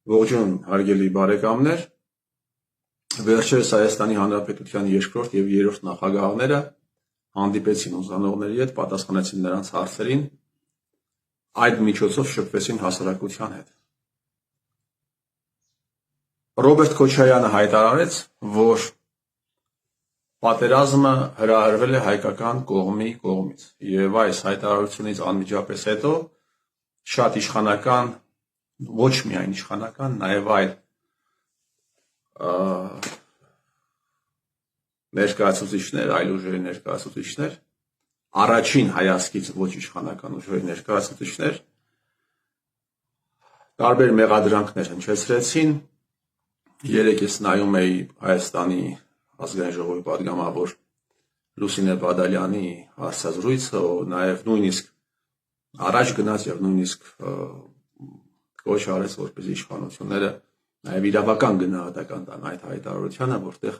Ողջույն հարգելի բարեկամներ, վերջերս Հայաստանի Հանրապետության երկրորդ և երրորդ նախագահները հանդիպեցին ուսանողների հետ, պատասխանեցին նրանց հարցերին, այդ միջոցով շփվեցին հասարակության հետ։ Ռոբերտ Քոչարյանը հայտարարեց, որ պատերազմը հրահրվել է հայկական կողմի կողմից, եւ այս հայտարարությունից անմիջապես հետո շատ իշխանական, ոչ միայն իշխանական, նաև այլ ներկայացուցիչներ, այլ ուժերի ներկայացուցիչներ, առաջին հայացքից ոչ իշխանական ուժերի ներկայացուցիչներ տարբեր մեղադրանքներ հնչեցրեցին։ Երեկ ես նայում էի Հայաստանի ազգային ժողովի պատգամավոր Լուսինե Բադալյանի հարցազրույցը, նաև նույնիսկ առաջ գնաց եւ նույնիսկ կոչ արեց, որպեսզի իշխանությունները նաև իրավական գնահատական տան այդ հայտարարությանը, որտեղ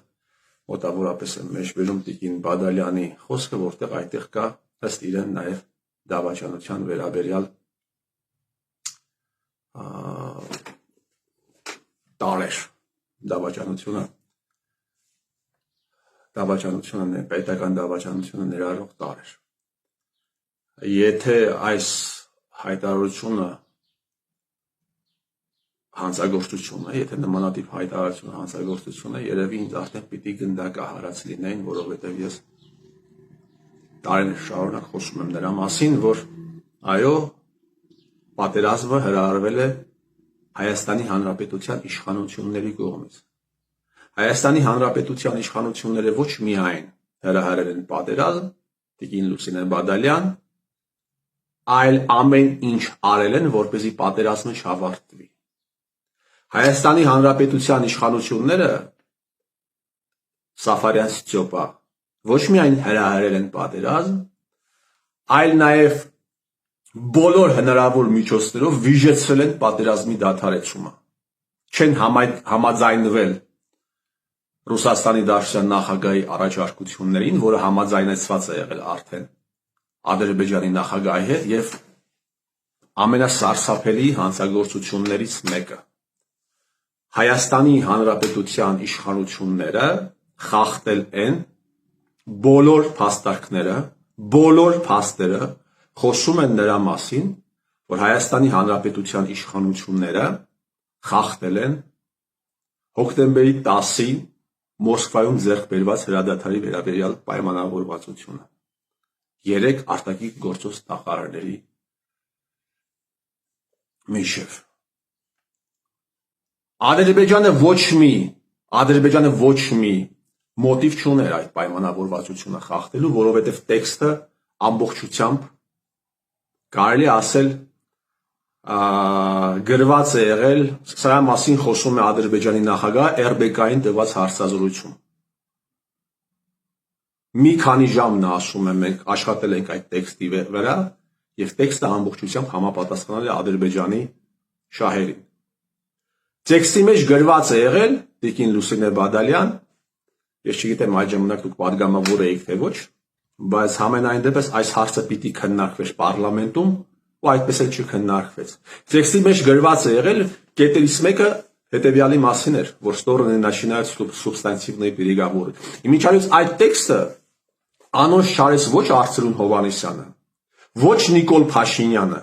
մոտավորապես է մեջբերում տիկին Բադալյանի խոսքը, որտեղ այդտեղ կա ըստ իրեն նաև դավաճանության վերաբերյալ տարեր, դավաճանությունը պետական դավաճանությունը ներառող տարեր։ Եթե այս հայտարարությունը հանցագործություն է, եթե նմանատիպ հայտարարությունը հանցագործություն է, երևի ինձ արդեն պիտի գնդակահարած լինեին, որովհետև ես տարիներ շարունակ խոսում եմ նրա մասին, որ այո, պատերազմը հրահրվել է Հայաստանի Հանրապետության իշխանությունների կողմից։ Հայաստանի Հանրապետության իշխանությունները ոչ միայն հրահրել են պատերազմ, տիկին Լուսինե Բադալյան, այլ ամեն ինչ արել են, որպեսզի պատերազմը չավարտվի։ Հայաստանի Հանրապետության իշխանությունները Սաֆարյան Ստյոպա ոչ միայն հրահրել են պատերազմ, այլ նաև բոլոր հնարավոր միջոցներով վիժեցրել են պատերազմի դադարեցումը։ Չեն համաձայնվել Ռուսաստանի Դաշնության նախագահի առաջարկություններին, որը համաձայնեցված է եղել արդեն Ադրբեջանի նախագահի հետ, եւ ամենասարսափելի հանցագործություններից մեկը Հայաստանի Հանրապետության իշխանությունները խախտել են բոլոր փաստարկները, բոլոր փաստերը խոսում են նրա մասին, որ Հայաստանի Հանրապետության իշխանությունները խախտել են հոկտեմբերի 10-ի Մոսկվայում ձեռք բերված հրադադարի վերաբերյալ պայմանավորվածությունը 3 արտաքին գործոս նախարարների միջև։ Ադրբեջանը ոչ մի մոտիվ չուներ այդ պայմանավորվածությունը խախտելու, որովհետև տեքստը ամբողջությամբ կարելի ասել գրված է եղել, սրա մասին խոսում է Ադրբեջանի նախագահը RBK-ին տված հարցազրույցում։ Մի քանի ժամ նա ասում է, մենք աշխատել ենք այդ տեքստի վրա, եւ տեքստը ամբողջությամբ համապատասխանել է Ադրբեջանի շահերին։ Տեքստի մեջ գրված է եղել տիկին Լուսինե Բադալյան, ես չգիտեմ այդ ժամանակ դուք պատգամավոր էիք թե ոչ, բայց համենայն դեպս այս հարցը պիտի քննարկվեր պարլամենտում, ու այդպես էլ չքննարկվեց։ Տեքստի մեջ գրված է եղել կետերից մեկը հետևյալի մասին էր, որ стороны начинают субстантивные переговоры։ Իմիջիայլոց այդ տեքստը անոնց չարեց ոչ Արծրուն Հովհաննիսյանը, ոչ Նիկոլ Փաշինյանը,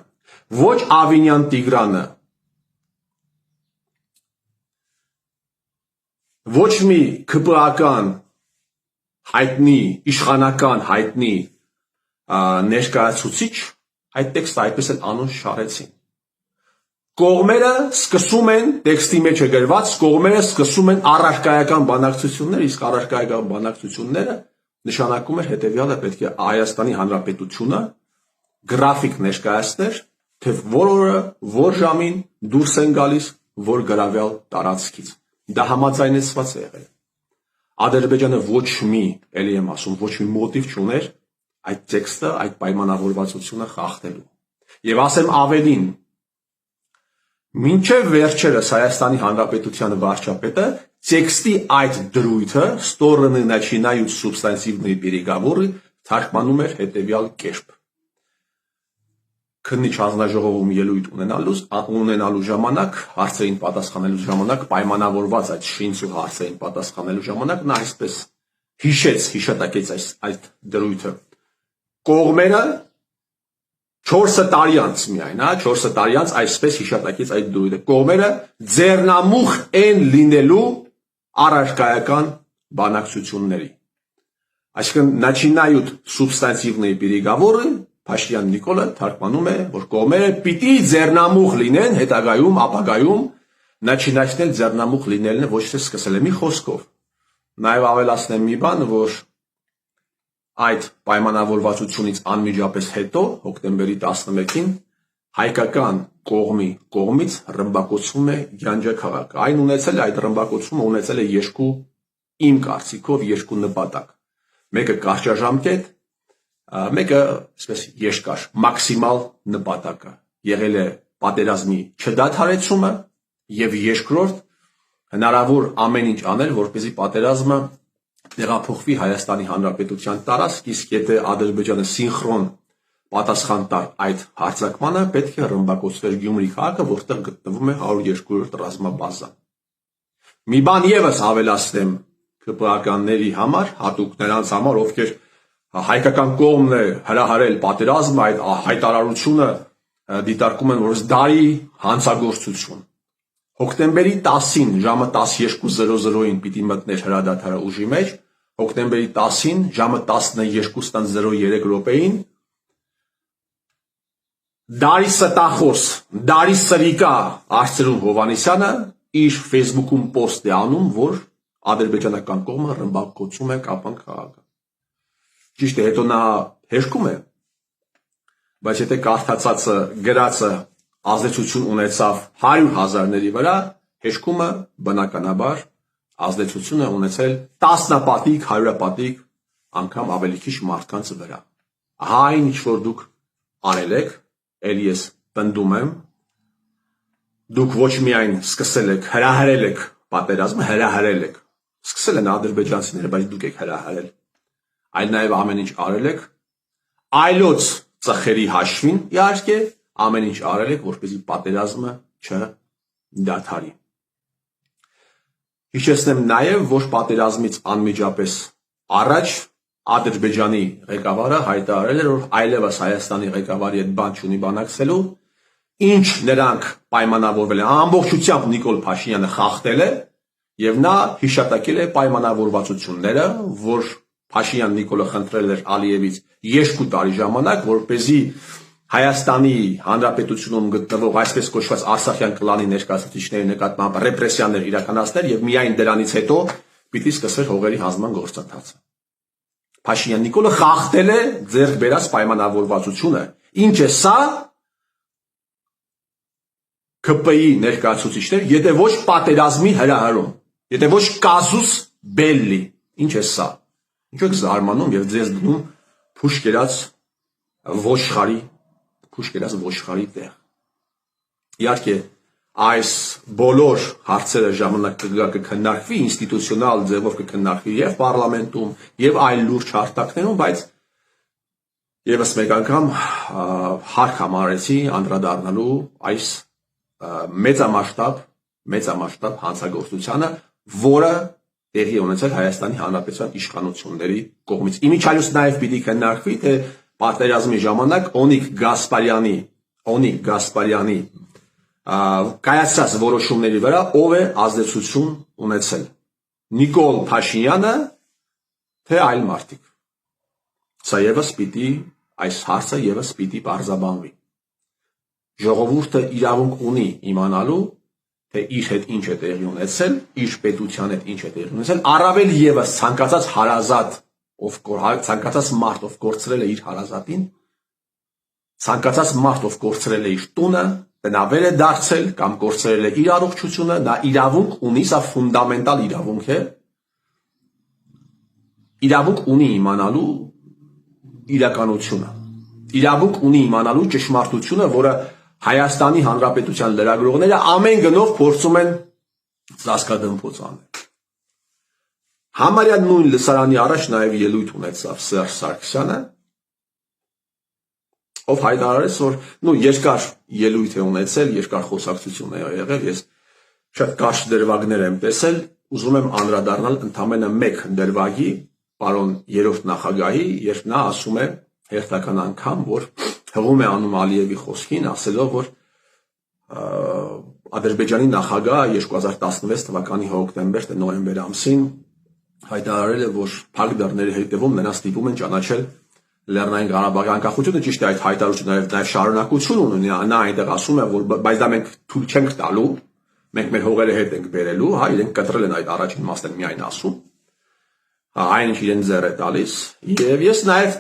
ոչ Ավինյան Տիգրանը, ոչ մի ԿՊԱ-կան հայտնի, իշխանական հայտնի ներկայացուցիչ այդ տեքստը այդպես էլ անոնց շարեցին։ Կողմերը սկսում են, տեքստի մեջ է գրված, կողմերը սկսում են առարկայական բանակցություններ, իսկ առարկայական բանակցությունները նշանակում էր հետևյալը, պետք է Հայաստանի Հանրապետությունը գրաֆիկ ներկայացներ, թե որ օրը, որ ժամին դուրս են գալիս, որ գրավյալ տարածքից։ Դա համաձայնեցված է եղել։ Ադրբեջանը ոչ մի, ելի եմ ասում, ոչ մի մոտիվ չուներ այդ տեքստը, այդ պայմանավորվածությունը խախտելու։ Եվ ասեմ ավելին, մինչև վերջերս Հայաստանի Հանրապետության վարչապետը տեքստի այդ դրույթը стороны начинают субстантивные переговоры թարգմանում էր հետևյալ կերպ. քննիչ հանձնաժողովում ելույթ ունենալու ժամանակ, հարցերին պատասխանելու ժամանակ, պայմանավորված այդ շինցու հարցերին պատասխանելու ժամանակ նա այսպես հիշատակեց այդ դրույթը։ Կողմերը 4 տարի անց միայն, 4 տարի անց այսպես հիշատակեց այդ դրույթը։ Կողմերը ձեռնամուխ են լինելու առարկայական բանակցությունների։ Այսինքն начинают субстантивные переговоры, Փաշինյան Նիկոլը թարգմանում է, որ կողմերը պիտի ձեռնամուխ լինեն հետագայում, ապագայում, начинать-նել ձեռնամուխ լինելն ոչ թե սկսել է մի խոսքով։ Նաև ավելացնեմ մի բան, որ այդ պայմանավորվածությունից անմիջապես հետո, հոկտեմբերի 11-ին, հայկական կողմից ռմբակոծվում է Գյանջա քաղաքը։ Այդ ռմբակոծումը ունեցել է իմ կարծիքով երկու նպատակ։ Մեկը կարճաժամկետ, մեկը երկար, մաքսիմալ նպատակը եղել է պատերազմի չդադարեցումը եւ երկրորդ հնարավոր ամեն ինչ անել, որպեսզի պատերազմը տեղափոխվի Հայաստանի Հանրապետության տարածք, իսկ եթե Ադրբեջանը սինխրոն պատասխան տար այդ հարձակմանը, պետք է ռմբակոծվեր Գյումրի քաղաքը, որտեղ գտնվում է 102-րդ ռազմաբազան։ Մի բան եւս ավելացնեմ ԿՊԱ-ականների համար, հատուկ նրանց համար, ովքեր հայկական կողմն է հրահարել պատերազմը, այդ հայտարարությունը դիտարկում են որպես դարի հանցագործություն։ Հոկտեմբերի 10-ին ժամը 12:00-ին պիտի մտներ հրադադարը ուժի մեջ, հոկտեմբերի 10-ին ժամը 12:03-ին դարի ստախոս, դարի սրիկա Արծրուն Հովհաննիսյանը իր Facebook-ում post է անում, որ ադրբեջանական կողմը ռմբակոծում է Կապան քաղաքը։ Ճիշտ է, հետո նա հերքում է, բայց եթե կարդացածը գրածը ազդեցություն ունեցավ 100,000-ների վրա, հերկումը բնականաբար ազդեցություն է ունեցել տասնապատիկ, հարյուրապատիկ անգամ ավելի քիչ մարդկանց վրա։ Ահա այն ինչ որ դուք արել եք, ելի ես պնդում եմ, դուք ոչ միայն սկսել եք, հրահրել եք պատերազմը, հրահրել եք, սկսել են ադրբեջանցիները, բայց դուք եք հրահրել, այլ նաև ամեն ինչ արել եք, այլոց ծխերի հաշվին, իհարկե, ամեն ինչ արել եք, որպեսզի պատերազմը չդադարի։ Հիշեցնեմ նաև, որ պատերազմից անմիջապես առաջ Ադրբեջանի ղեկավարը հայտարարել էր, որ այլևս Հայաստանի ղեկավարի հետ բան չունի բանակցելու, ինչ նրանք պայմանավորվել են, ամբողջությամբ Նիկոլ Փաշինյանը խախտել է, եւ նա հիշատակել է պայմանավորվածությունները, որ Փաշինյան Նիկոլը խնդրել էր Ալիևից 2 տարի ժամանակ, որպեսզի Հայաստանի Հանրապետությունում գտնվող այսպես կոչված Արցախյան կլանի ներկայացուցիչների նկատմամբ ռեպրեսիաներ իրականացնել եւ միայն դրանից հետո պիտի սկսեր հողերի հանձնման գործընթացը։ Փաշինյան Նիկոլը խախտել է ձեռք բերած պայմանավորվածությունը։ Ինչ է սա ԿՊ-ի ներկայացուցիչներ, եթե ոչ պատերազմի հրահրում, եթե ոչ կազուս բելլի, ինչ է սա։ Ինչու եք զարմանում եւ ձեզ դնում ոչխարի տեղ։ Իհարկե, այս բոլոր հարցերը ժամանակ կքննարկվի, ինստիտուցիոնալ ձևով կքննարկվի եւ պարլամենտում, եւ այլ լուրջ հարթակներում, բայց եւս մեկ անգամ հարկ համարեցի անդրադառնալու այս մեծամասշտաբ հանցագործությանը, որը տեղի ունեցել Հայաստանի Հանրապետության իշխանությունների կողմից։ Իմիջիայլոց նաև պիտի քննարկվի, թե պատերազմի ժամանակ Օնիկ Գասպարյանի կայացած որոշումների վրա ով է ազդեցություն ունեցել։ Նիկոլ Փաշինյանը, թե այլ մարդիկ։ Սա եւս այս հարցը եւս պիտի պարզաբանվի։ Ժողովուրդը իրավունք ունի իմանալու, թե իր հետ ինչ է տեղի ունեցել, իր պետության հետ ինչ է տեղի ունեցել, առավել եւս ցանկացած հարազատ, ցանկացած մարդ, ով կորցրել է իր հարազատին, ցանկացած մարդ, ով կորցրել է իր տունը, տնավեր է դարձել կամ կորցրել է իր առողջությունը, նա իրավունք ունի, սա ֆունդամենտալ իրավունք է, իրավունք ունի իմանալու իրականությունը, իրավունք ունի իմանալու ճշմարտությունը, որը Հայաստանի Հանրապետության լրագրողները ամեն գնով փորձում են ծածկադմփոց անել։ Համարյա նույն լսարանի առաջ նաև ելույթ ունեցավ Սերժ Սարգսյանը, ով հայտարարեց, որ երկար ելույթ է ունեցել, երկար խոսակցություն է եղել, ես շատ կարճ դրվագներ եմ տեսել, ուզում եմ անդրադառնալ ընդամենը մեկ դրվագի, պարոն երրորդ նախագահի, երբ նա ասում է հերթական անգամ, որ հղում է անում Ալիևի խոսքին, ասելով, որ Ադրբեջանի նախագահը 2016 թվականի հոկտեմբեր թե նոյեմբեր ամսին հայտարարել է, որ փակ դռների հետևում նրան ստիպում են ճանաչել Լեռնային Ղարաբաղի անկախությունը, ճիշտ է, այդ հայտարարությունը նաև շարունակություն ունի, նա այնտեղ ասում է, որ բայց դա մենք թույլ չենք տալու, մենք մեր հողերը հետ ենք բերելու, հա, իրենք կտրել են այդ առաջին մասն միայն ասում, այն ինչ իրեն ձեռ է տալիս, եւ ես նաև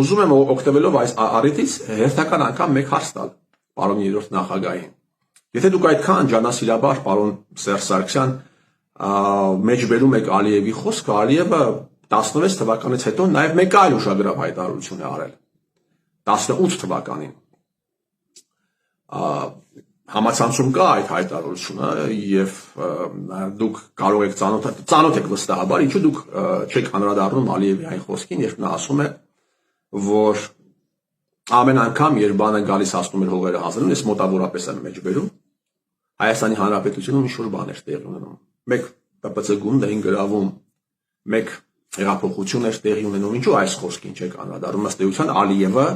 ուզում եմ օգտվելով այս առիթից հերթական անգամ մեկ հարց տալ պարոն երրորդ նախագահին։ Եթե դուք այդքան ջանասիրաբար պարոն Սերժ Սարգսյան մեջբերում եք Ալիևի խոսքը, Ալիևը 16 թվականից հետո նաև մեկ այլ ուշագրավ հայտարարություն է արել 18 թվականին համացանցում կա այդ հայտարարությունը եւ դուք կարող եք ծանոթ եք վստահաբար ինչու դուք չեք անդրադառնում Ալիևի այն խոսքին երբ նա ասում է որ ամեն անգամ երբ բանը գալիս հասնում էր հողերը հանձնելու ես մոտավորապես եմ մեջբերում Հայաստանի Հանրապետությունում ինչ որ բաներ տեղի ունենում մեկ ՊՊՑ գունդ էին գրավում մեկ հեղափոխություն էր տեղի ունենում ինչու այս խոսքին չեք անդրադառնում ըստ էության Ալիևը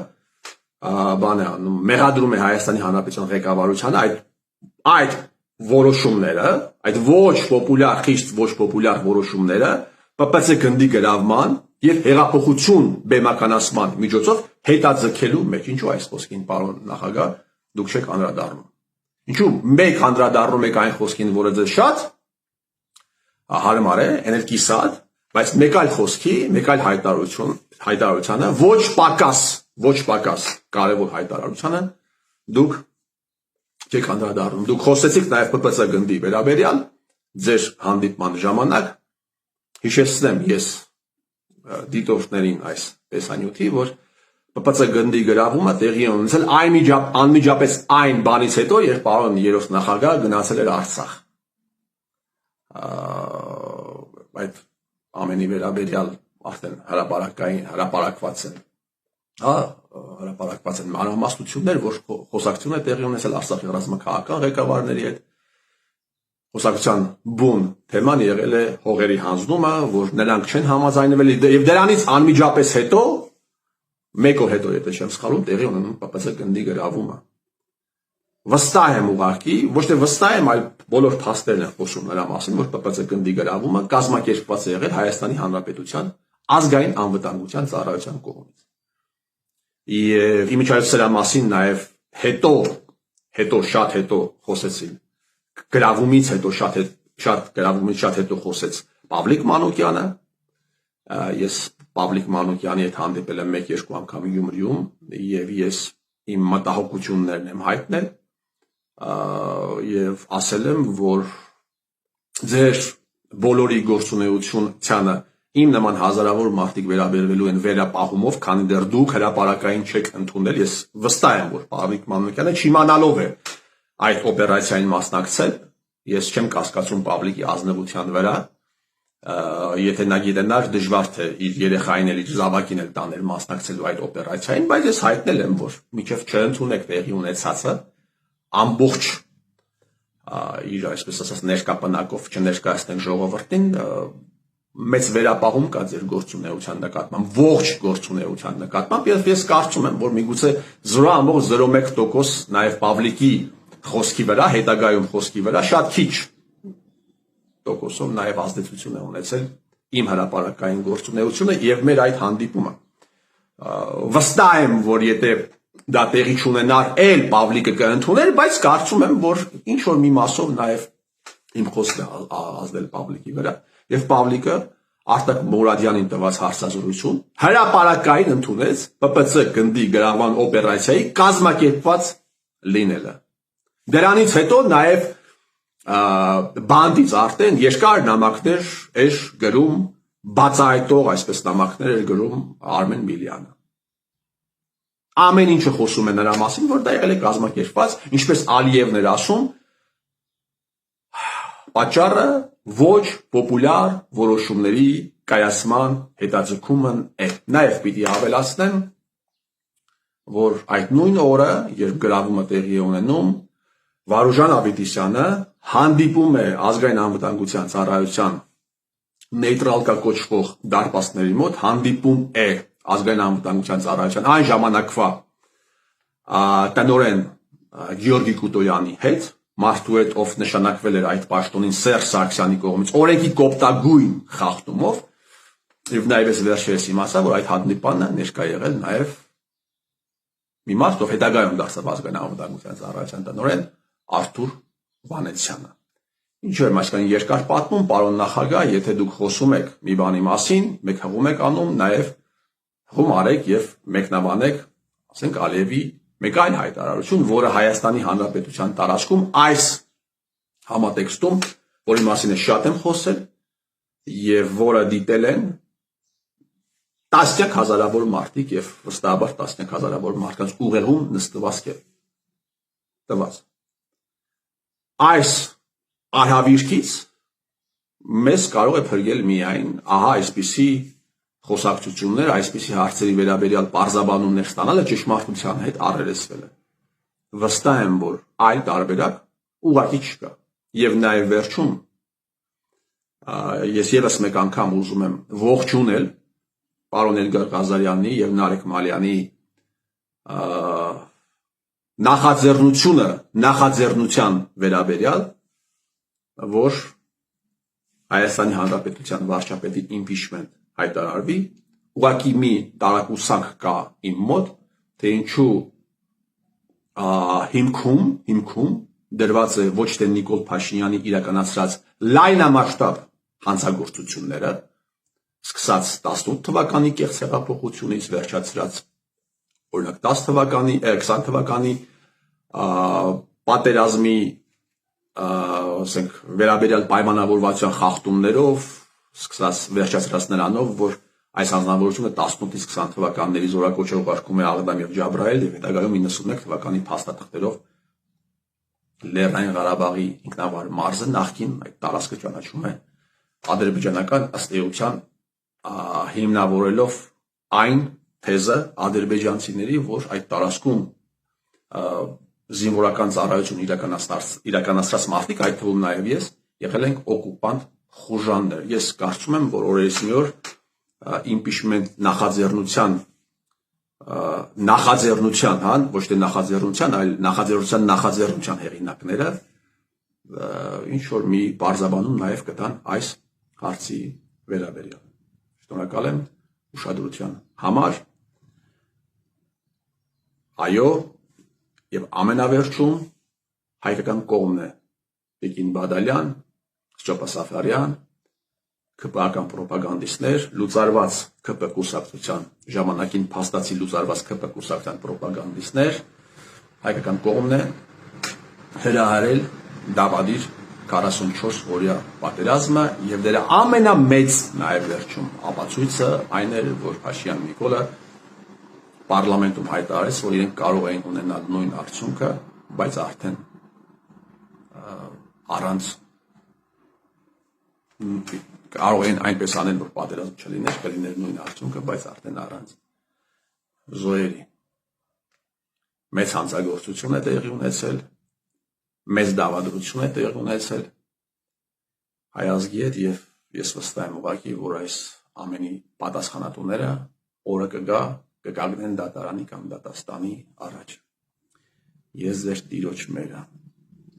բան է անում մեղադրում է Հայաստանի Հանրապետության ղեկավարությանը այդ որոշումները այդ ոչ պոպուլյար խիստ ոչ պոպուլյար որոշումները ՊՊՑ գնդի գրավման եւ հեղափոխություն բեմականացման միջոցով հետաձգելու մեջ ինչու այս խոսքին պարոն նախագահ դուք չեք անդրադառնում ինչու մեկ անդրադառնում եք այն խոսքին որը ձեզ շատ հարմար է էներգիսատ բայց մեկ այլ խոսքի մեկ այլ հայտարարությանը ոչ պակաս կարևոր հայտարարությանը դուք չեք անդրադառնում դուք խոսեցիք նաև ՊՊՑ գնդի վերաբերյալ ձեր հանդիպման ժամանակ հիշեցնեմ ես դիտորդներին այս տեսանյութի որ ՊՊՑ գնդի գրավումը տեղի է ունեցել անմիջապես այն բանից հետո երբ պարոն երրորդ նախագահը գնացել էր Արցախ այդ ամենի վերաբերյալ արդեն հրապարակված են հրապարակված են մանրամասնություններ որ խոսակցություն է տեղի ունեցել Արցախի ռազմաքաղաքական ղեկավարների հետ խոսակցության բուն թեման եղել է հողերի հանձնումը որ նրանք չեն համաձայնվել եւ դրանից անմիջապես հետո մեկ օր հետո եթե չեմ սխալվում տեղի ունենում ՊՊՑ գնդի գրավումը վստահ եմ ուղղակի ոչ թե վստահ եմ այլ բոլոր փաստերն են խոսում նրա մասին որ ՊՊՑ գնդի գրավումը կազմակերպված է եղել Հայաստանի Հանրապետության ազգային անվտանգության ծառայության կողմից եւ իմիջիայլոց սրա մասին նաեւ շատ հետո խոսեցին գրավումից հետո շատ հետո խոսեց Պավլիկ Մանուկյանը ես Պավլիկ Մանուկյանի հետ հանդիպել եմ 1-2 անգամ Գյումրիում եւ ես իմ մտահոգություններն եմ հայտնել եւ ասել եմ որ ձեր բոլորի գործունեությանը իմ նման հազարավոր մարդիկ վերաբերվելու են վերապահումով քանի դեռ դուք հրապարակային չեք ընդունել ես վստահ եմ որ Պավլիկ Մանուկյանը չիմանալով է այդ օպերացիային մասնակցել ես չեմ կասկածում Պավլիկի ազնվության վրա եթե նա գիտենար դժվար թե իր երեխային էլ իր զավակին էլ տաներ մասնակցելու այդ օպերացիային, բայց ես հայտնել եմ, որ միջև չընդունեք տեղի ունեցածը ամբողջ իր այսպես ասած ներկապնակով չներկայացնենք ժողովրդին մեծ վերապահում կա ձեր գործունեության նկատմամբ, ողջ գործունեության նկատմամբ եւ ես կարծում եմ, որ միգուցե 0.01% նաեւ Պավլիկի խոսքի վրա, հետագայում խոսքի վրա շատ քիչ տոկոսով նաև ազդեցություն է ունեցել իմ հրապարակային գործունեությունը եւ մեր այդ հանդիպումը վստահ եմ որ եթե դա տեղի չունենար էլ Պավլիկը կընդուներ բայց կարծում եմ որ ինչ որ մի մասով նաև իմ խոսքը ազդել Պավլիկի վրա եւ Պավլիկը Արտակ Մուրադյանին տված հարցազրույցում հրապարակային ընդունեց ՊՊՑ գնդի գրավման օպերացիայի կազմակերպված լինելը դրանից հետո նաև բանդից արդեն երկար նամակներ էր գրում բացահայտող այսպես նամակներ էր գրում Արմեն Միլյանը ամեն ինչը խոսում է նրա մասին որ դա եղել է կազմակերպված ինչպես Ալիևն էր ասում պատճառը ոչ պոպուլյար որոշումների կայացման հետաձգումն է նաև պիտի ավելացնեմ որ այդ նույն օրը, երբ գրավումը տեղի է ունենում, Վարուժան Ավետիսյանը հանդիպում է ազգային անվտանգության ծառայության նեյտրալկա կոչվող դարպասների մոտ, հանդիպում է ազգային անվտանգության ծառայության այն ժամանակվա տնօրեն Գյորգի Կուտոյանի հետ, մարդու հետ, ով նշանակվել էր այդ պաշտոնին Սերժ Սարգսյանի կողմից օրենքի կոպտագույն խախտումով, եւ նաեւ ես վերջերս իմացա, որ այդ հանդիպանը ներկա եղել նաեւ մի մարդ, ով հետագայում դարձավ ազգային անվտանգության ծառայության տնօրեն Արթուր Վանեցյանը։ Ինչ որ այսքան երկար պատմում, պարոն նախագահ, եթե դուք խոսում եք մի բանի մասին, մեկ հղում եք անում, նաեւ հղում արեք եւ մեկնաբանեք, ասենք Ալիևի մեկ այլ հայտարարություն, որը Հայաստանի Հանրապետության տարածքում այս համատեքստում, որի մասին շատ եմ խոսել եւ որը դիտել են տասնյակ հազարավոր մարդիկ եւ վստահաբար տասնյակ հազարավոր մարդկանց ուղեղում նստված է տված։ Այս արհավիրքից մեզ կարող է փրկել միայն ահա այսպիսի խոսակցություններ, այսպիսի հարցերի վերաբերյալ պարզաբանումներ ստանալը, ճշմարտության հետ առերեսվելը։ Վստահ եմ, որ այլ տարբերակ ուղղակի չկա։ Եվ նաեւ վերջում ես եւս մեկ անգամ ուզում եմ ողջունել պարոն Էդգար Ղազարյանի եւ Նարեկ Մալյանի նախաձեռնության վերաբերյալ, որ Հայաստանի Հանրապետության վարչապետի impeachment հայտարարվի, ուղղակի մի տարակուսանք կա իմ մոտ, թե ինչու հիմքում դրված է ոչ թե Նիկոլ Փաշինյանի իրականացրած լայնամասշտաբ հանցագործությունները, սկսած 18 թվականի կեղծ հեղափոխությունից վերջացրած օրինակ 10 թվականի, 20 թվականի պատերազմի ասենք վերաբերյալ պայմանավորվածության խախտումներով, սկսած վերջացրած նրանով, որ այս անձնավորությունը 18-ից 20 թվականների զորակոչը ուղարկում է Աղդամ եւ Ջաբրայել եւ հետագայում 91 թվականի փաստաթղթերով Լեռնային Ղարաբաղի ինքնավար մարզը նախկին այդ տարածքը ճանաչում է ադրբեջանական ըստ էության հիմնավորելով այն թեզը ադրբեջանցիների, որ այդ տարածքում զինվորական ծառայություն իրականացրած մարդիկ, այդ թվում նաև ես, եղել ենք օկուպանտ խուժաններ։ Ես կարծում եմ, որ օրերս մի օր impeachment նախաձեռնության, ոչ թե նախաձեռնության, այլ նախաձեռնության հեղինակները ինչ որ մի բարձաբանում նաև կտան այս հարցի վերաբերյալ։ Շնորհակալ եմ ուշադրության համար։ Այո, եւ ամենավերջում հայկական կողմն է Տիկին Բադալյան, Ստյոպա Սաֆարյան, ԿՊԱ-ական պրոպագանդիստներ, լուծարված ԿՊ կուսակցության ժամանակին փաստացի լուծարված ԿՊ կուսակցության պրոպագանդիստներ, հայկական կողմն է հրահարել դավադիր 44 օրյա պատերազմը եւ դրա ամենամեծ նաեւ վերջում ապացույցը այն էր, որ Փաշինյան Նիկոլը պարլամենտում հայտարարեց, որ իրենք կարող էին ունենալ նույն արդյունքը, բայց արդեն առանց կարող էին այնպես անել, որ պատերազմ չլիներ, կլիներ նույն արդյունքը, բայց արդեն առանց զոհերի։ Մեծ հանցագործություն է տեղի ունեցել, մեծ դավադրություն է տեղի ունեցել հայ ազգի հետ եւ ես վստահ եմ ուղղակի, որ այս ամենի պատասխանատուները օրը կգնեն դատարանի կամ դատաստանի առաջ։ Ես ձեր տիրոջ մերը